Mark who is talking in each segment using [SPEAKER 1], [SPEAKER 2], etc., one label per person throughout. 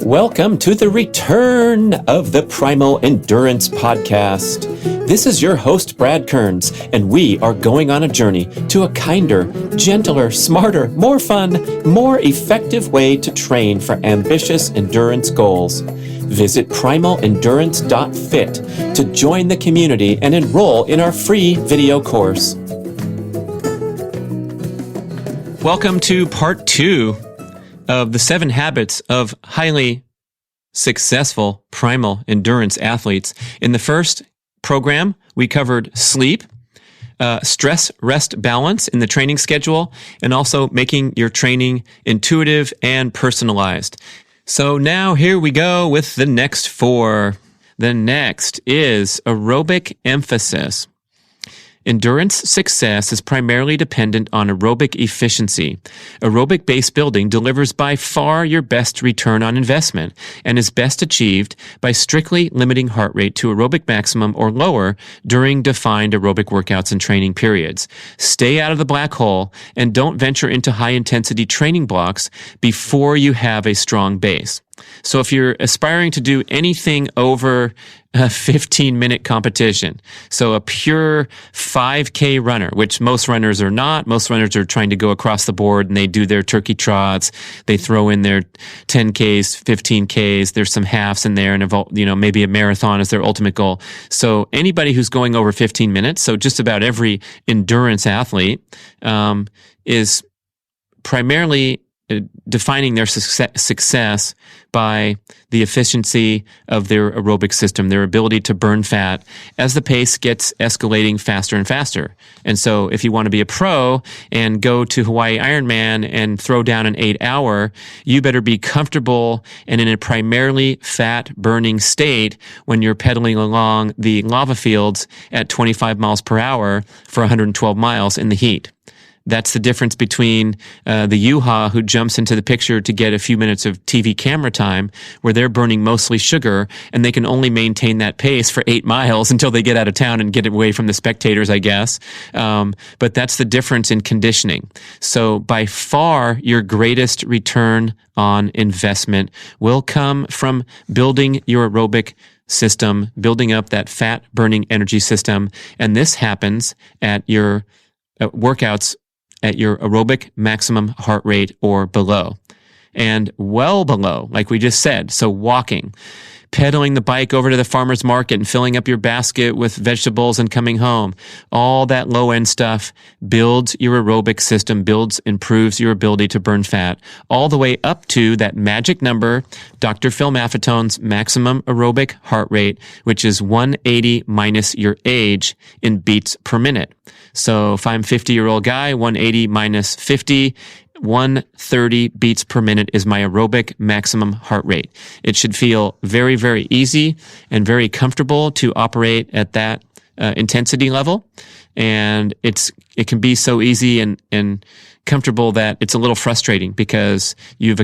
[SPEAKER 1] Welcome to the return of the Primal Endurance Podcast. This is your host, Brad Kearns, and we are going on a journey to a kinder, gentler, smarter, more fun, more effective way to train for ambitious endurance goals. Visit primalendurance.fit to join the community and enroll in our free video course. Welcome to part 2 of the 7 habits of highly successful primal endurance athletes. In the first program, we covered sleep, stress, rest, balance in the training schedule, and also making your training intuitive and personalized. So now here we go with the next 4. The next is aerobic emphasis. Endurance success is primarily dependent on aerobic efficiency. Aerobic-based building delivers by far your best return on investment and is best achieved by strictly limiting heart rate to aerobic maximum or lower during defined aerobic workouts and training periods. Stay out of the black hole and don't venture into high-intensity training blocks before you have a strong base. So if you're aspiring to do anything over a 15-minute competition, so a pure 5K runner, which most runners are not. Most runners are trying to go across the board and they do their turkey trots. They throw in their 10Ks, 15Ks. There's some halves in there and, maybe a marathon is their ultimate goal. So anybody who's going over 15 minutes, so just about every endurance athlete, is primarily defining their success by the efficiency of their aerobic system, their ability to burn fat as the pace gets escalating faster and faster. And so if you want to be a pro and go to Hawaii Ironman and throw down an 8-hour, you better be comfortable and in a primarily fat-burning state when you're pedaling along the lava fields at 25 miles per hour for 112 miles in the heat. That's the difference between the U-Haul who jumps into the picture to get a few minutes of TV camera time, where they're burning mostly sugar, and they can only maintain that pace for 8 miles until they get out of town and get away from the spectators, I guess. But that's the difference in conditioning. So by far, your greatest return on investment will come from building your aerobic system, building up that fat-burning energy system, and this happens at your workouts at your aerobic maximum heart rate or below, and well below, like we just said. So walking, pedaling the bike over to the farmer's market and filling up your basket with vegetables and coming home. All that low-end stuff builds your aerobic system, improves your ability to burn fat, all the way up to that magic number, Dr. Phil Maffetone's maximum aerobic heart rate, which is 180 minus your age in beats per minute. So if I'm a 50-year-old guy, 180 minus 50, 130 beats per minute is my aerobic maximum heart rate. It should feel very, very easy and very comfortable to operate at that intensity level. And it can be so easy and comfortable that it's a little frustrating because you've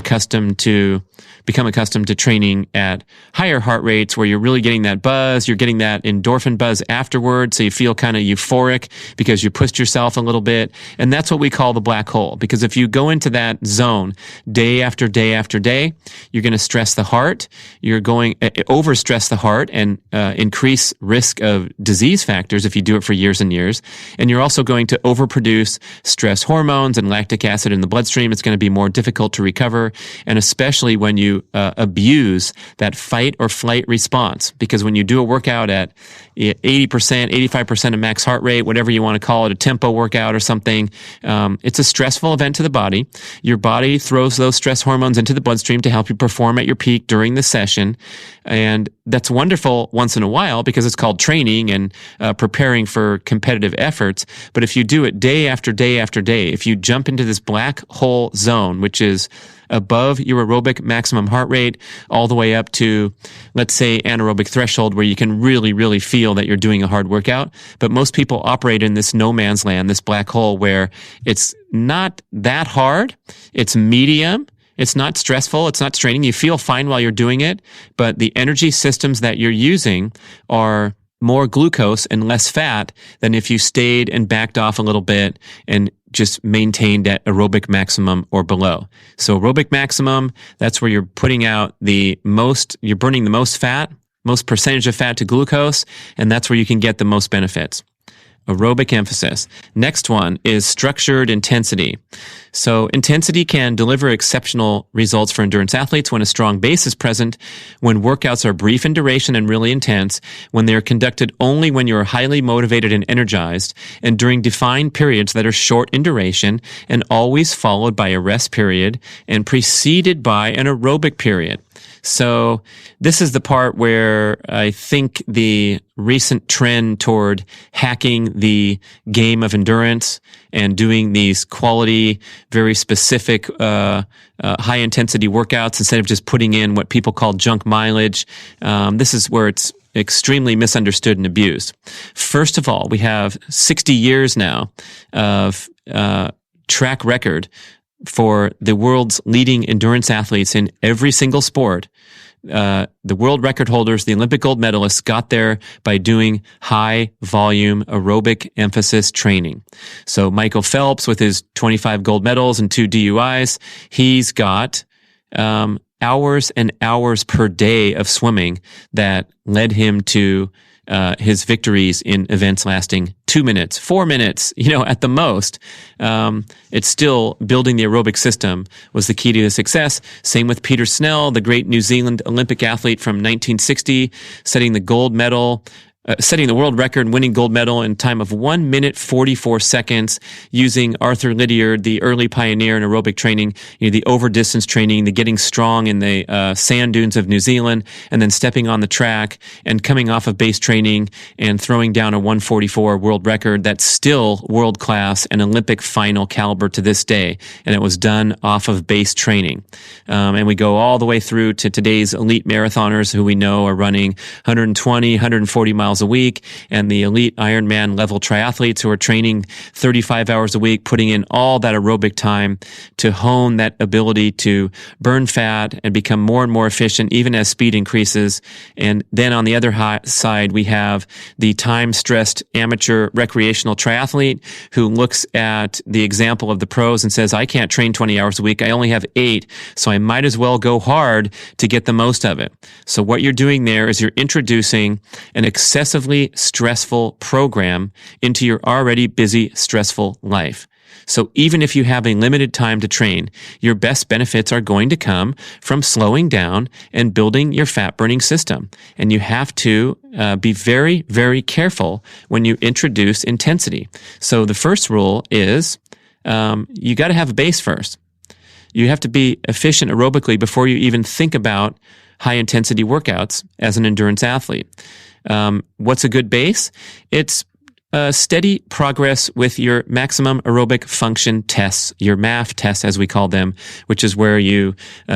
[SPEAKER 1] become accustomed to training at higher heart rates where you're really getting that buzz, you're getting that endorphin buzz afterwards, so you feel kind of euphoric because you pushed yourself a little bit. And that's what we call the black hole, because if you go into that zone day after day after day, you're going to stress the heart, you're going overstress the heart and increase risk of disease factors if you do it for years and years. And you're also going to overproduce stress hormones and lactic acid in the bloodstream. It's going to be more difficult to recover, and especially when you abuse that fight or flight response, because when you do a workout at 80%, 85% of max heart rate, whatever you want to call it, a tempo workout or something, it's a stressful event to the body. Your body throws those stress hormones into the bloodstream to help you perform at your peak during the session. And that's wonderful once in a while because it's called training and preparing for competitive efforts. But if you do it day after day after day, if you jump into this black hole zone, which is above your aerobic maximum heart rate all the way up to, let's say, anaerobic threshold, where you can really, really feel that you're doing a hard workout. But most people operate in this no man's land, this black hole, where it's not that hard, it's medium, it's not stressful, it's not straining. You feel fine while you're doing it, but the energy systems that you're using are more glucose and less fat than if you stayed and backed off a little bit and just maintained at aerobic maximum or below. So aerobic maximum, that's where you're putting out you're burning the most fat, most percentage of fat to glucose, and that's where you can get the most benefits. Aerobic emphasis. Next one is structured intensity. So intensity can deliver exceptional results for endurance athletes when a strong base is present, when workouts are brief in duration and really intense, when they are conducted only when you are highly motivated and energized, and during defined periods that are short in duration and always followed by a rest period and preceded by an aerobic period. So this is the part where I think the recent trend toward hacking the game of endurance and doing these quality, very specific, high intensity workouts instead of just putting in what people call junk mileage. This is where it's extremely misunderstood and abused. First of all, we have 60 years now of track record for the world's leading endurance athletes in every single sport. The world record holders, the Olympic gold medalists, got there by doing high volume aerobic emphasis training. So Michael Phelps, with his 25 gold medals and 2 DUIs, he's got hours and hours per day of swimming that led him to his victories in events lasting 2 minutes, 4 minutes, at the most. It's still building the aerobic system was the key to his success. Same with Peter Snell, the great New Zealand Olympic athlete from 1960, setting the world record and winning gold medal in time of 1 minute 44 seconds using Arthur Lydiard, the early pioneer in aerobic training, the over distance training, the getting strong in the sand dunes of New Zealand, and then stepping on the track and coming off of base training and throwing down a 144 world record that's still world class and Olympic final caliber to this day. And it was done off of base training. And we go all the way through to today's elite marathoners who we know are running 120, 140 miles a week, and the elite Ironman level triathletes who are training 35 hours a week, putting in all that aerobic time to hone that ability to burn fat and become more and more efficient even as speed increases. And then on the other side, we have the time-stressed amateur recreational triathlete who looks at the example of the pros and says, I can't train 20 hours a week. I only have 8, so I might as well go hard to get the most of it. So what you're doing there is you're introducing an excessively stressful program into your already busy, stressful life. So even if you have a limited time to train, your best benefits are going to come from slowing down and building your fat-burning system. And you have to be very, very careful when you introduce intensity. So the first rule is you got to have a base first. You have to be efficient aerobically before you even think about high-intensity workouts as an endurance athlete. What's a good base? It's steady progress with your maximum aerobic function tests, your MAF tests as we call them, which is where you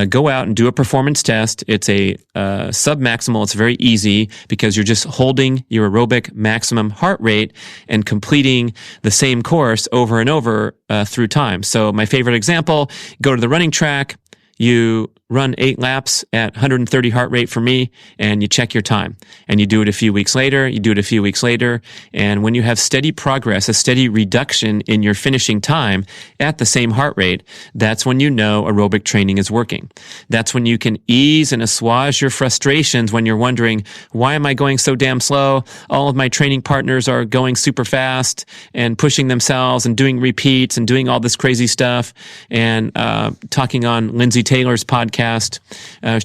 [SPEAKER 1] go out and do a performance test. It's a sub-maximal. It's very easy because you're just holding your aerobic maximum heart rate and completing the same course over and over through time. So my favorite example, go to the running track, you run 8 laps at 130 heart rate for me, and you check your time. And you do it a few weeks later, and when you have steady progress, a steady reduction in your finishing time at the same heart rate, that's when you know aerobic training is working. That's when you can ease and assuage your frustrations when you're wondering, why am I going so damn slow? All of my training partners are going super fast and pushing themselves and doing repeats and doing all this crazy stuff. And talking on Lindsay Taylor's podcast,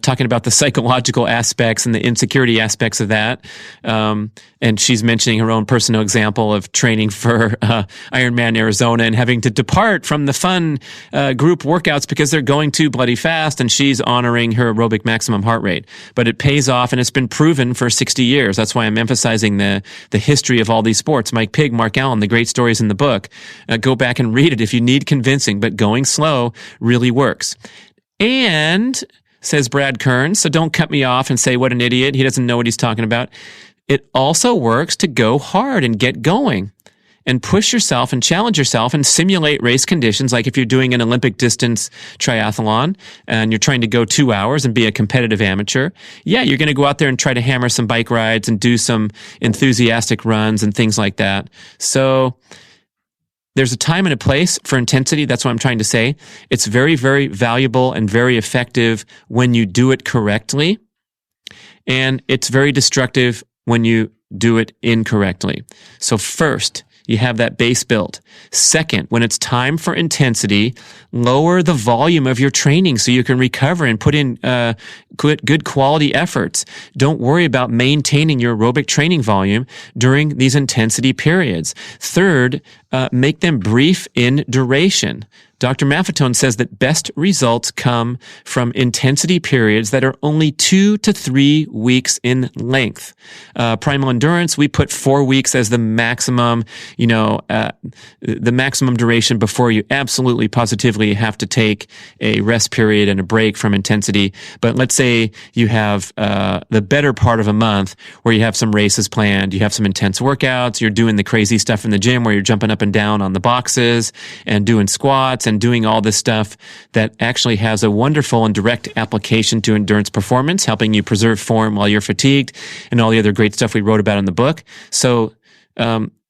[SPEAKER 1] talking about the psychological aspects and the insecurity aspects of that. And she's mentioning her own personal example of training for Ironman Arizona and having to depart from the fun group workouts because they're going too bloody fast, and she's honoring her aerobic maximum heart rate. But it pays off, and it's been proven for 60 years. That's why I'm emphasizing the history of all these sports. Mike Pigg, Mark Allen, the great stories in the book. Go back and read it if you need convincing, but going slow really works. And, says Brad Kearns, so don't cut me off and say, what an idiot, he doesn't know what he's talking about. It also works to go hard and get going and push yourself and challenge yourself and simulate race conditions. Like if you're doing an Olympic distance triathlon and you're trying to go 2 hours and be a competitive amateur, yeah, you're going to go out there and try to hammer some bike rides and do some enthusiastic runs and things like that. So there's a time and a place for intensity. That's what I'm trying to say. It's very, very valuable and very effective when you do it correctly. And it's very destructive when you do it incorrectly. So first, you have that base built. Second, when it's time for intensity, lower the volume of your training so you can recover and put in good quality efforts. Don't worry about maintaining your aerobic training volume during these intensity periods. Third, make them brief in duration. Dr. Maffetone says that best results come from intensity periods that are only 2 to 3 weeks in length. Primal endurance, we put 4 weeks as the maximum, the maximum duration before you absolutely positively have to take a rest period and a break from intensity. But let's say you have the better part of a month where you have some races planned, you have some intense workouts, you're doing the crazy stuff in the gym where you're jumping up and down on the boxes and doing squats and doing all this stuff that actually has a wonderful and direct application to endurance performance, helping you preserve form while you're fatigued, and all the other great stuff we wrote about in the book. So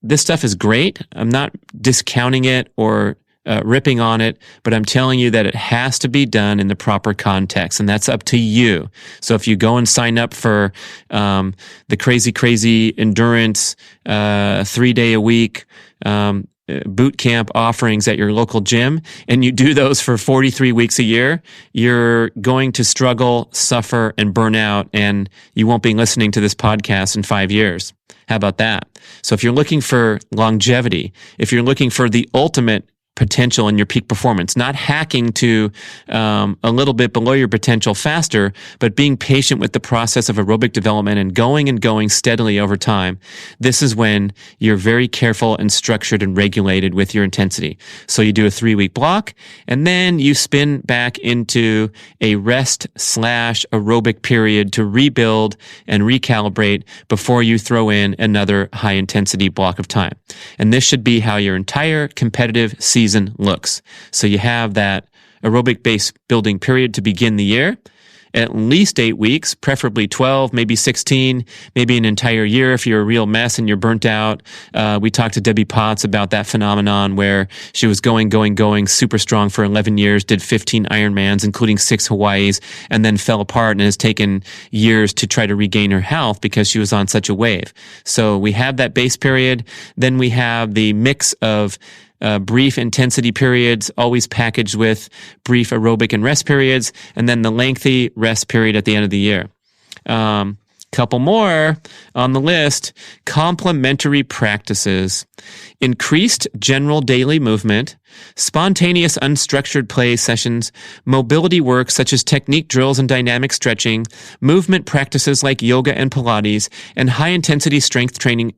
[SPEAKER 1] this stuff is great. I'm not discounting it or ripping on it, but I'm telling you that it has to be done in the proper context, and that's up to you. So if you go and sign up for the crazy endurance 3-day a week boot camp offerings at your local gym, and you do those for 43 weeks a year, you're going to struggle, suffer, and burn out, and you won't be listening to this podcast in 5 years. How about that? So if you're looking for longevity, if you're looking for the ultimate potential in your peak performance, not hacking to a little bit below your potential faster, but being patient with the process of aerobic development and going steadily over time. This is when you're very careful and structured and regulated with your intensity. So you do a 3-week block, and then you spin back into a rest/aerobic period to rebuild and recalibrate before you throw in another high intensity block of time. And this should be how your entire competitive season looks. So you have that aerobic base building period to begin the year, at least 8 weeks, preferably 12, maybe 16, maybe an entire year if you're a real mess and you're burnt out. We talked to Debbie Potts about that phenomenon where she was going super strong for 11 years, did 15 Ironmans, including 6 Hawaiis, and then fell apart and has taken years to try to regain her health because she was on such a wave. So we have that base period. Then we have the mix of brief intensity periods, always packaged with brief aerobic and rest periods, and then the lengthy rest period at the end of the year. Couple more on the list: complementary practices, increased general daily movement, spontaneous unstructured play sessions, mobility work such as technique drills and dynamic stretching, movement practices like yoga and Pilates, and high-intensity strength training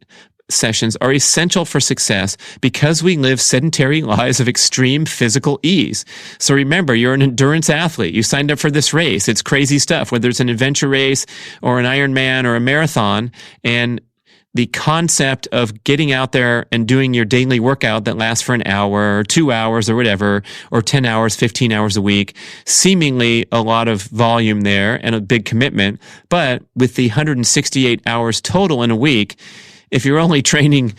[SPEAKER 1] sessions are essential for success because we live sedentary lives of extreme physical ease. So remember, you're an endurance athlete. You signed up for this race. It's crazy stuff, whether it's an adventure race or an Ironman or a marathon. And the concept of getting out there and doing your daily workout that lasts for an hour or 2 hours or whatever, or 10 hours, 15 hours a week, seemingly a lot of volume there and a big commitment. But with the 168 hours total in a week, if you're only training,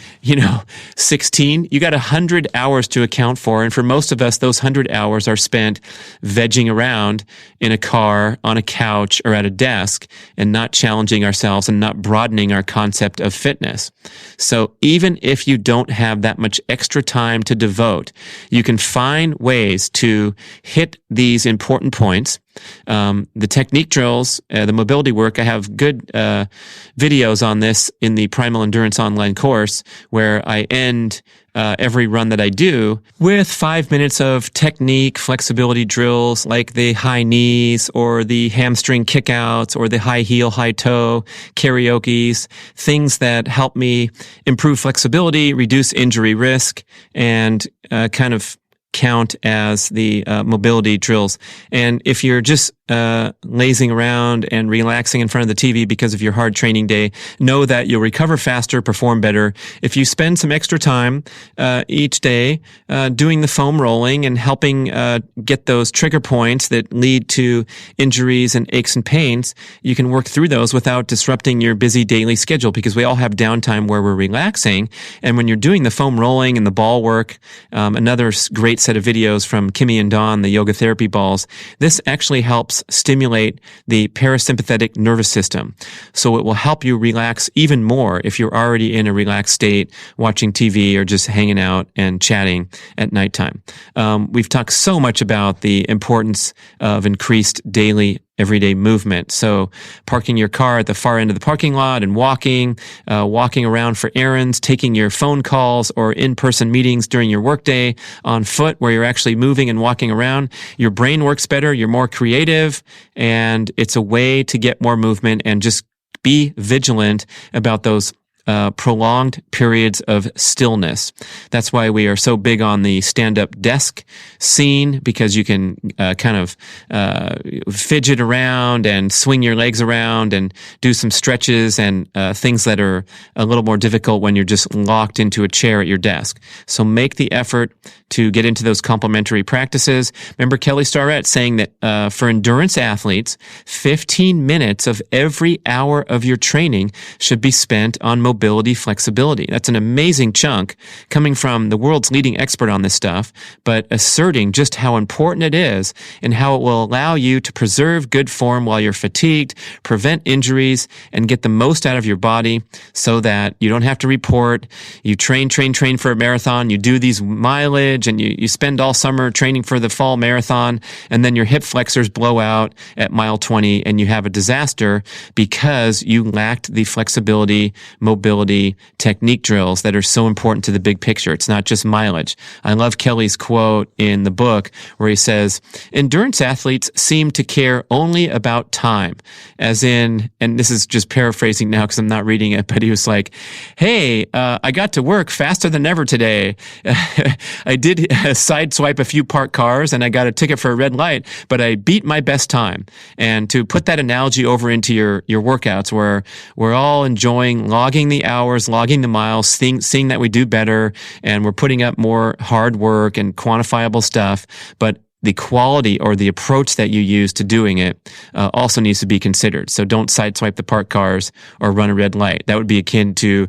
[SPEAKER 1] 16, you got 100 hours to account for. And for most of us, those 100 hours are spent vegging around in a car, on a couch, or at a desk, and not challenging ourselves and not broadening our concept of fitness. So even if you don't have that much extra time to devote, you can find ways to hit these important points. The technique drills, the mobility work, I have good videos on this in the Primal Endurance online course, where I end every run that I do with 5 minutes of technique flexibility drills like the high knees or the hamstring kickouts or the high heel, high toe karaokes, things that help me improve flexibility, reduce injury risk, and kind of count as the mobility drills. And if you're just lazing around and relaxing in front of the TV because of your hard training day, know that you'll recover faster, perform better. If you spend some extra time each day doing the foam rolling and helping get those trigger points that lead to injuries and aches and pains, you can work through those without disrupting your busy daily schedule, because we all have downtime where we're relaxing. And when you're doing the foam rolling and the ball work, another great set of videos from Kimmy and Dawn, the yoga therapy balls, this actually helps stimulate the parasympathetic nervous system. So it will help you relax even more if you're already in a relaxed state, watching TV or just hanging out and chatting at nighttime. We've talked so much about the importance of increased daily everyday movement. So parking your car at the far end of the parking lot and walking around for errands, taking your phone calls or in-person meetings during your workday on foot where you're actually moving and walking around. Your brain works better, you're more creative, and it's a way to get more movement. And just be vigilant about those prolonged periods of stillness. That's why we are so big on the stand-up desk scene, because you can kind of fidget around and swing your legs around and do some stretches and things that are a little more difficult when you're just locked into a chair at your desk. So make the effort to get into those complementary practices. Remember Kelly Starrett saying that for endurance athletes, 15 minutes of every hour of your training should be spent on mobility, flexibility. That's an amazing chunk coming from the world's leading expert on this stuff, but asserting just how important it is and how it will allow you to preserve good form while you're fatigued, prevent injuries, and get the most out of your body so that you don't have to report. You train for a marathon, you do these mileage, and you spend all summer training for the fall marathon, and then your hip flexors blow out at mile 20 and you have a disaster because you lacked the flexibility, mobility, technique drills that are so important to the big picture. It's not just mileage. I love Kelly's quote in the book where he says, endurance athletes seem to care only about time, as in, and this is just paraphrasing now because I'm not reading it, but he was like, hey, I got to work faster than ever today. I did sideswipe a few parked cars and I got a ticket for a red light, but I beat my best time. And to put that analogy over into your workouts, where we're all enjoying logging the hours, logging the miles, seeing that we do better, and we're putting up more hard work and quantifiable stuff, but the quality or the approach that you use to doing it also needs to be considered. So don't sideswipe the parked cars or run a red light. That would be akin to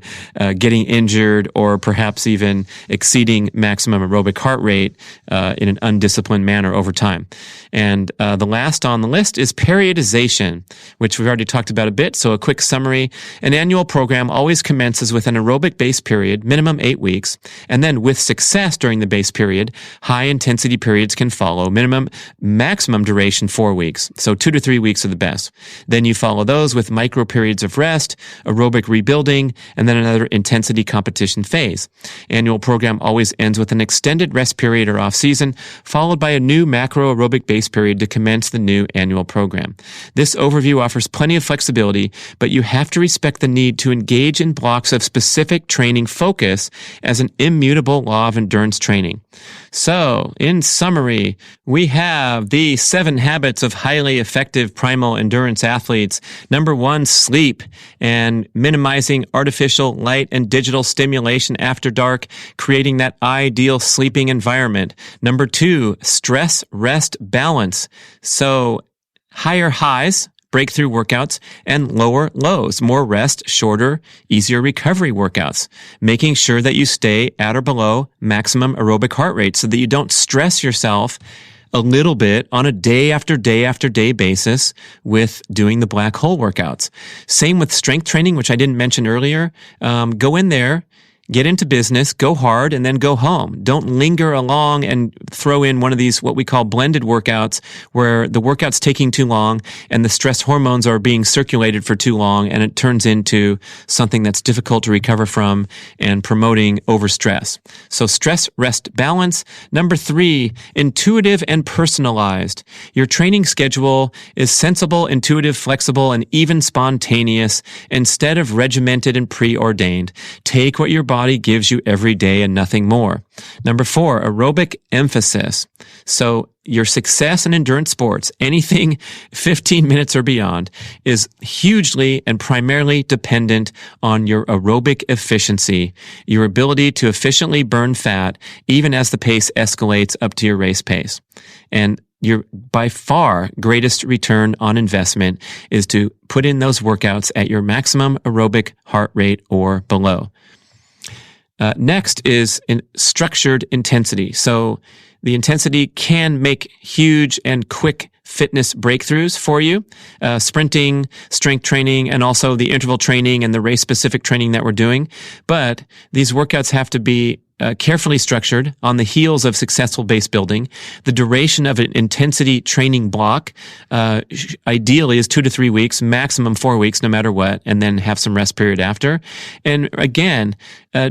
[SPEAKER 1] getting injured or perhaps even exceeding maximum aerobic heart rate in an undisciplined manner over time. And the last on the list is periodization, which we've already talked about a bit. So a quick summary. An annual program always commences with an aerobic base period, minimum 8 weeks, and then with success during the base period, high intensity periods can follow. Maximum duration 4 weeks. So 2 to 3 weeks are the best. Then you follow those with micro periods of rest, aerobic rebuilding, and then another intensity competition phase. Annual program always ends with an extended rest period or off season, followed by a new macro aerobic base period to commence the new annual program. This overview offers plenty of flexibility, but you have to respect the need to engage in blocks of specific training focus as an immutable law of endurance training. So, in summary, we have the 7 habits of highly effective primal endurance athletes. Number 1, sleep and minimizing artificial light and digital stimulation after dark, creating that ideal sleeping environment. Number 2, stress, rest, balance. So, higher highs, breakthrough workouts, and lower lows, more rest, shorter, easier recovery workouts, making sure that you stay at or below maximum aerobic heart rate so that you don't stress yourself a little bit on a day after day after day basis with doing the black hole workouts. Same with strength training, which I didn't mention earlier. Go in there, get into business, go hard, and then go home. Don't linger along and throw in one of these, what we call blended workouts, where the workout's taking too long and the stress hormones are being circulated for too long, and it turns into something that's difficult to recover from and promoting overstress. So stress, rest, balance. Number 3, intuitive and personalized. Your training schedule is sensible, intuitive, flexible, and even spontaneous instead of regimented and preordained. Take what your body body gives you every day and nothing more. Number 4, aerobic emphasis. So your success in endurance sports, anything 15 minutes or beyond, is hugely and primarily dependent on your aerobic efficiency, your ability to efficiently burn fat, even as the pace escalates up to your race pace. And your by far greatest return on investment is to put in those workouts at your maximum aerobic heart rate or below. Next is structured intensity. So the intensity can make huge and quick fitness breakthroughs for you. Sprinting, strength training, and also the interval training and the race-specific training that we're doing. But these workouts have to be carefully structured on the heels of successful base building. The duration of an intensity training block ideally is 2 to 3 weeks, maximum 4 weeks, no matter what, and then have some rest period after. And again,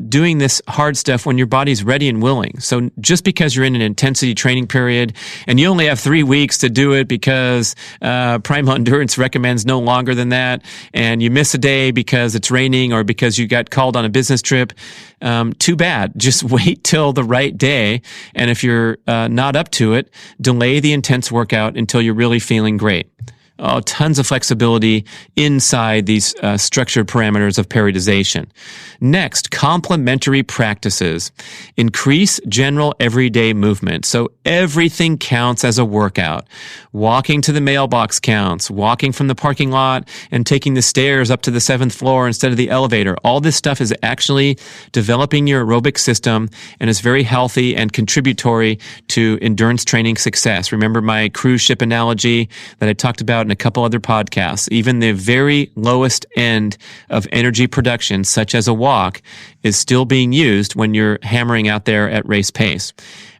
[SPEAKER 1] doing this hard stuff when your body's ready and willing. So just because you're in an intensity training period and you only have 3 weeks to do it because Primal Endurance recommends no longer than that, and you miss a day because it's raining or because you got called on a business trip, too bad. Just wait till the right day. And if you're not up to it, delay the intense workout until you're really feeling great. Tons of flexibility inside these structured parameters of periodization. Next, complementary practices. Increase general everyday movement. So everything counts as a workout. Walking to the mailbox counts. Walking from the parking lot and taking the stairs up to the 7th floor instead of the elevator. All this stuff is actually developing your aerobic system and is very healthy and contributory to endurance training success. Remember my cruise ship analogy that I talked about in a couple other podcasts. Even the very lowest end of energy production, such as a walk, is still being used when you're hammering out there at race pace.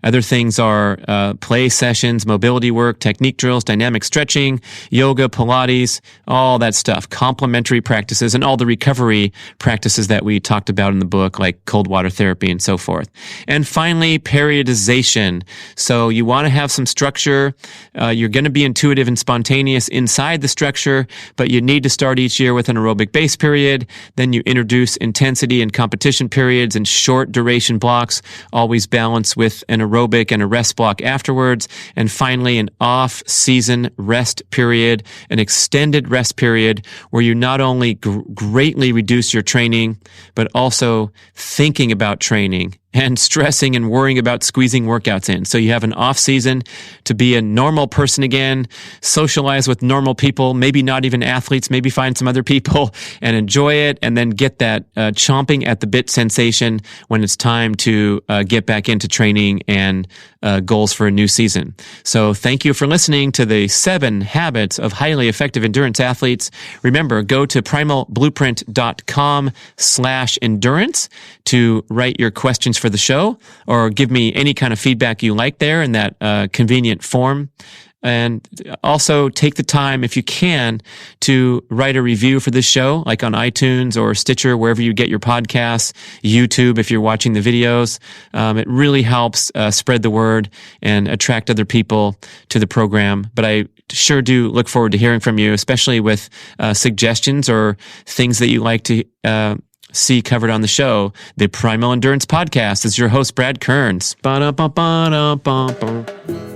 [SPEAKER 1] Other things are play sessions, mobility work, technique drills, dynamic stretching, yoga, Pilates, all that stuff, complementary practices, and all the recovery practices that we talked about in the book, like cold water therapy and so forth. And finally, periodization. So you want to have some structure. You're going to be intuitive and spontaneous inside the structure, but you need to start each year with an aerobic base period. Then you introduce intensity and competition periods and short duration blocks, always balanced with an aerobic and a rest block afterwards. And finally, an off-season rest period, an extended rest period where you not only greatly reduce your training, but also thinking about training and stressing and worrying about squeezing workouts in. So you have an off season to be a normal person again, socialize with normal people, maybe not even athletes, maybe find some other people and enjoy it, and then get that chomping at the bit sensation when it's time to get back into training and goals for a new season. So thank you for listening to the 7 Habits of Highly Effective Endurance Athletes. Remember, go to primalblueprint.com/endurance to write your questions for the show, or give me any kind of feedback you like there in that convenient form. And also take the time, if you can, to write a review for this show, like on iTunes or Stitcher, wherever you get your podcasts, YouTube if you're watching the videos. It really helps spread the word and attract other people to the program. But I sure do look forward to hearing from you, especially with suggestions or things that you like to see covered on the show. The Primal Endurance Podcast is your host, Brad Kearns.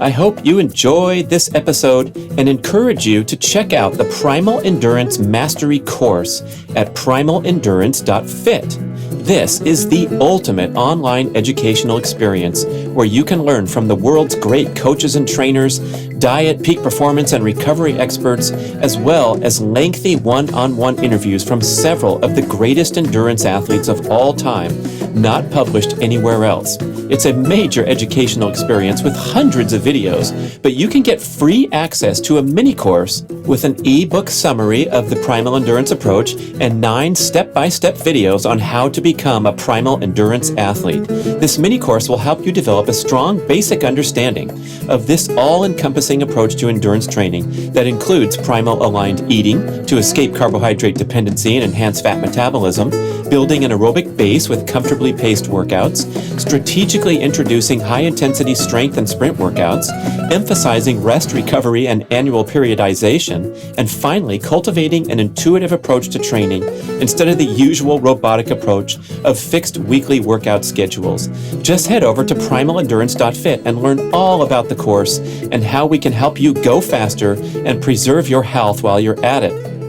[SPEAKER 1] I hope you enjoyed this episode and encourage you to check out the Primal Endurance Mastery course at primalendurance.fit. This is the ultimate online educational experience where you can learn from the world's great coaches and trainers, diet, peak performance, and recovery experts, as well as lengthy one-on-one interviews from several of the greatest endurance athletes of all time, not published anywhere else. It's a major educational experience with hundreds of videos, but you can get free access to a mini course with an ebook summary of the Primal Endurance approach and 9 step-by-step videos on how to become a Primal Endurance athlete. This mini course will help you develop a strong basic understanding of this all-encompassing approach to endurance training that includes primal-aligned eating to escape carbohydrate dependency and enhance fat metabolism, building an aerobic base with comfortably paced workouts, strategically introducing high-intensity strength and sprint workouts, emphasizing rest, recovery, and annual periodization, and finally, cultivating an intuitive approach to training instead of the usual robotic approach of fixed weekly workout schedules. Just head over to primalendurance.fit and learn all about the course and how we can help you go faster and preserve your health while you're at it.